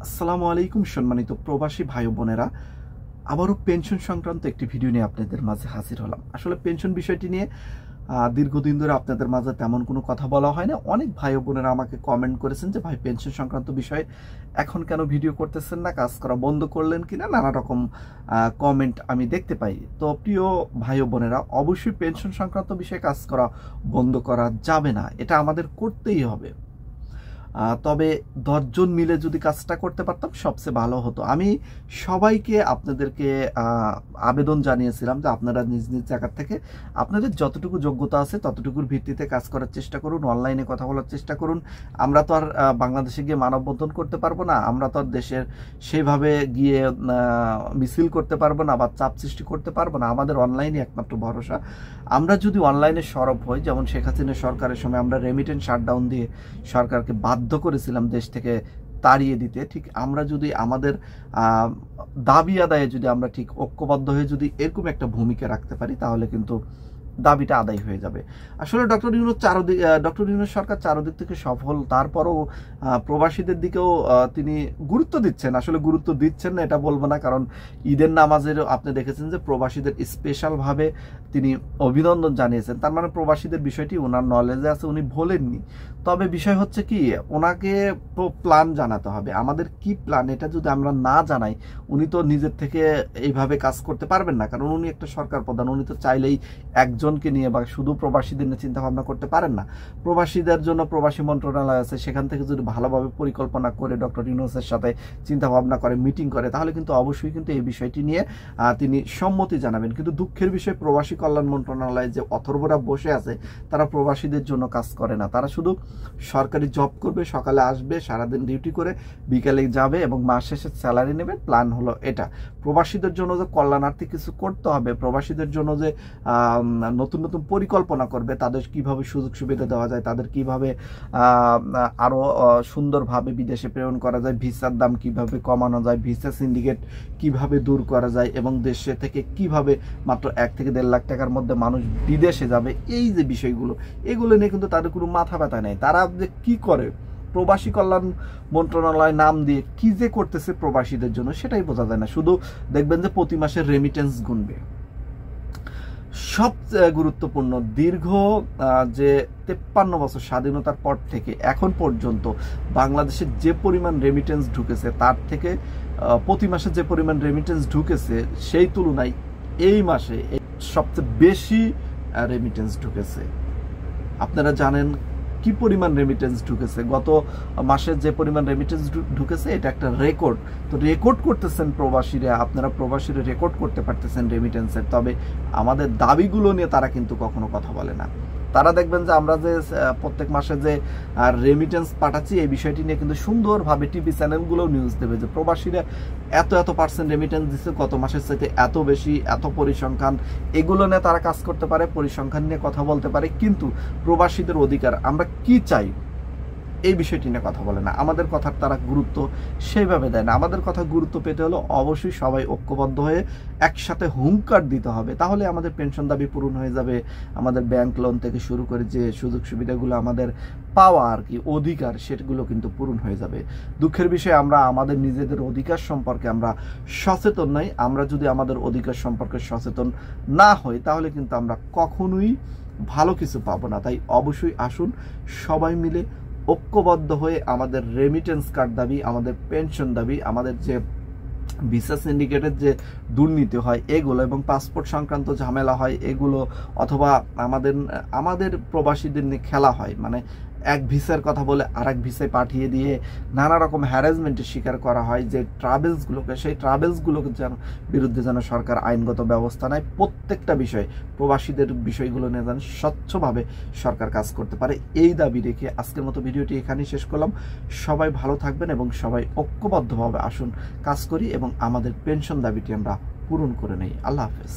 আসসালামু আলাইকুম সম্মানিত প্রবাসী ভাই বোনেরা, আবারও পেনশন সংক্রান্ত একটি ভিডিও নিয়ে আপনাদের মাঝে হাজির হলাম। আসলে পেনশন বিষয়টি নিয়ে দীর্ঘদিন ধরে আপনাদের মাঝে তেমন কোনো কথা বলা হয় না। অনেক ভাই বোনেরা আমাকে কমেন্ট করেছেন যে ভাই পেনশন সংক্রান্ত বিষয়ে এখন কেন ভিডিও করতেছেন না, কাজ করা বন্ধ করলেন কিনা, নানা রকম কমেন্ট আমি দেখতে পাই। তো প্রিয় ভাই বোনেরা, অবশ্যই পেনশন সংক্রান্ত বিষয়ে কাজ করা বন্ধ করা যাবে না, এটা আমাদের করতেই হবে। তবে 10 জন মিলে যদি কাজটা করতে পারতাম সবচেয়ে ভালো হতো। আমি সবাইকে আপনাদেরকে আবেদন জানিয়েছিলাম যে আপনারা নিজ নিজ জায়গা থেকে আপনাদের যতটুকু যোগ্যতা আছে ততটুকুর ভিত্তিতে কাজ করার চেষ্টা করুন, অনলাইনে কথা বলার চেষ্টা করুন। আমরা তো আর বাংলাদেশে গিয়ে মানববন্ধন করতে পারবো না, আমরা তো আর দেশের সেইভাবে গিয়ে মিছিল করতে পারবো না বা চাপ সৃষ্টি করতে পারবো না। আমাদের অনলাইনে একমাত্র ভরসা। আমরা যদি অনলাইনে সরব হই, যেমন শেখ হাসিনা সরকারের সময় আমরা রেমিটেন্স শাটডাউন দিয়ে সরকারকে বাধ্য করেছিলাম দেশ থেকে তাড়িয়ে দিতে, ঠিক আমরা যদি আমাদের দাবি আদায়ে যদি আমরা ঠিক ঐক্যবদ্ধ হয়ে যদি এরকম একটা ভূমিকা রাখতে পারি তাহলে কিন্তু দাবিটা আদায় হয়ে যাবে। আসলে ডক্টর ইউনূস সরকার চারদিক থেকে সফল, তারপরও প্রবাসীদের দিকেও তিনি গুরুত্ব দিচ্ছেন। আসলে গুরুত্ব দিচ্ছেন না এটা বলবো না, কারণ ঈদের নামাজের আপনি দেখেছেন যে প্রবাসীদের স্পেশালভাবে তিনি অভিনন্দন জানিয়েছেন। তার মানে প্রবাসীদের বিষয়টি ওনার নলেজে আছে, উনি ভোলেননি। তবে বিষয় হচ্ছে কি, ওনাকে প্ল্যান জানাতে হবে। আমাদের কি প্ল্যান এটা যদি আমরা না জানাই, উনি তো নিজের থেকে এইভাবে কাজ করতে পারবেন না, কারণ উনি একটা সরকার প্রধান। উনি তো চাইলেই একজনকে নিয়ে বা শুধু প্রবাসীদের নিয়ে চিন্তা ভাবনা করতে পারেন না। প্রবাসীদের জন্য প্রবাসী মন্ত্রণালয় আছে, সেখান থেকে যদি ভালোভাবে পরিকল্পনা করে ডক্টর ইউনূসের সাথে চিন্তা ভাবনা করে, মিটিং করে, তাহলে কিন্তু অবশ্যই কিন্তু এই বিষয়টি নিয়ে তিনি সম্মতি জানাবেন। কিন্তু দুঃখের বিষয়, প্রবাসী কল্যাণ মন্ত্রণালয়ে যে অথর্বরা বসে আছে তারা প্রবাসীদের জন্য কাজ করে না। তারা শুধু সরকারি জব করবে, সকালে আসবে, সারাদিন ডিউটি করে বিকালে যাবে এবং মাস শেষে স্যালারি নেবে। প্ল্যান হলো এটা। প্রবাসীদের জন্য যে কল্যাণার্থী কিছু করতে হবে, প্রবাসীদের জন্য যে নতুন নতুন পরিকল্পনা করবে, তাদের কিভাবে সুযোগ সুবিধা দেওয়া যায়, তাদের কিভাবে আরো সুন্দরভাবে বিদেশে প্রেরণ করা যায়, ভিসার দাম কিভাবে কমানো যায়, ভিসা সিন্ডিকেট কিভাবে দূর করা যায় এবং দেশে থেকে কিভাবে মাত্র 1 থেকে 1.5 লাখ টাকার মধ্যে মানুষ বিদেশে যাবে, এই যে বিষয়গুলো, এগুলো নিয়ে কিন্তু তাদের কোনো মাথা ব্যথা নেই। তারা যে কি করে, প্রবাসী কল্যাণ মন্ত্রণালয় নাম দিয়ে কি যে করতেছে প্রবাসীদের জন্য সেটাই বোঝা যায় না। শুধু দেখবেন যে প্রতি মাসের রেমিটেন্স গুনবে। সবচেয়ে গুরুত্বপূর্ণ, দীর্ঘ যে 53 বছর স্বাধীনতার পর থেকে এখন পর্যন্ত বাংলাদেশে যে পরিমাণ রেমিটেন্স ঢুকেছে, তার থেকে প্রতি মাসে যে পরিমাণ রেমিটেন্স ঢুকেছে সেই তুলনায় এই মাসে সবচেয়ে বেশি রেমিটেন্স ঢুকেছে। আপনারা জানেন কি পরিমাণ রেমিটেন্স ঢুকেছে। গত মাসে যে পরিমাণ রেমিটেন্স ঢুকেছে এটা একটা রেকর্ড। তো রেকর্ড করতেছেন প্রবাসীরা, আপনারা প্রবাসীরা রেকর্ড করতে পারতেছেন রেমিটেন্সের। তবে আমাদের দাবিগুলো নিয়ে তারা কিন্তু কখনো কথা বলে না। তারা দেখবেন যে আমরা যে প্রত্যেক মাসে যে রেমিটেন্স পাঠাচ্ছি এই বিষয়টি নিয়ে কিন্তু সুন্দরভাবে টিভি চ্যানেলগুলোও নিউজ দেবে যে প্রবাসীরা এত পার্সেন্ট রেমিটেন্স দিচ্ছে, গত মাসের চাইতে এত বেশি, এত পরিসংখ্যান, এগুলো নিয়ে তারা কাজ করতে পারে, পরিসংখ্যান নিয়ে কথা বলতে পারে। কিন্তু প্রবাসীদের অধিকার, আমরা কি চাই, এই বিষয়টি নিয়ে কথা বলে না। আমাদের কথার তারা গুরুত্ব সেইভাবে দেয় না। আমাদের কথা গুরুত্ব পেতে হলে অবশ্যই সবাই ঐক্যবদ্ধ হয়ে একসাথে হুঙ্কার দিতে হবে, তাহলে আমাদের পেনশন দাবি পূরণ হয়ে যাবে। আমাদের ব্যাংক লোন থেকে শুরু করে যে সুযোগ সুবিধাগুলো আমাদের পাওয়া আর কি অধিকার, সেগুলো কিন্তু পূরণ হয়ে যাবে। দুঃখের বিষয়, আমরা আমাদের নিজেদের অধিকার সম্পর্কে আমরা সচেতন নই। আমরা যদি আমাদের অধিকার সম্পর্কে সচেতন না হই তাহলে কিন্তু আমরা কখনোই ভালো কিছু পাবো না। তাই অবশ্যই আসুন সবাই মিলে ঐক্যবদ্ধ হয়ে আমাদের রেমিটেন্স কার্ড দাবি, আমাদের পেনশন দাবি, আমাদের যে ভিসা সিন্ডিকেটের যে দুর্নীতি হয় এগুলো এবং পাসপোর্ট সংক্রান্ত ঝামেলা হয় এগুলো, অথবা আমাদের প্রবাসীদের নিয়ে খেলা হয়, মানে এক ভিসার কথা বলে আরেক ভিসায় পাঠিয়ে দিয়ে নানা রকম হ্যারাসমেন্টের শিকার করা হয়, যে ট্রাভেলসগুলোকে, সেই ট্রাভেলসগুলোকে যেন বিরুদ্ধে যেন সরকার আইনগত ব্যবস্থা নেয়। প্রত্যেকটা বিষয়, প্রবাসীদের বিষয়গুলো নিয়ে যেন স্বচ্ছভাবে সরকার কাজ করতে পারে, এই দাবি রেখে আজকের মতো ভিডিওটি এখানেই শেষ করলাম। সবাই ভালো থাকবেন এবং সবাই ঐক্যবদ্ধভাবে আসুন কাজ করি এবং আমাদের পেনশন দাবিটি আমরা পূরণ করে নেই। আল্লাহ হাফেজ।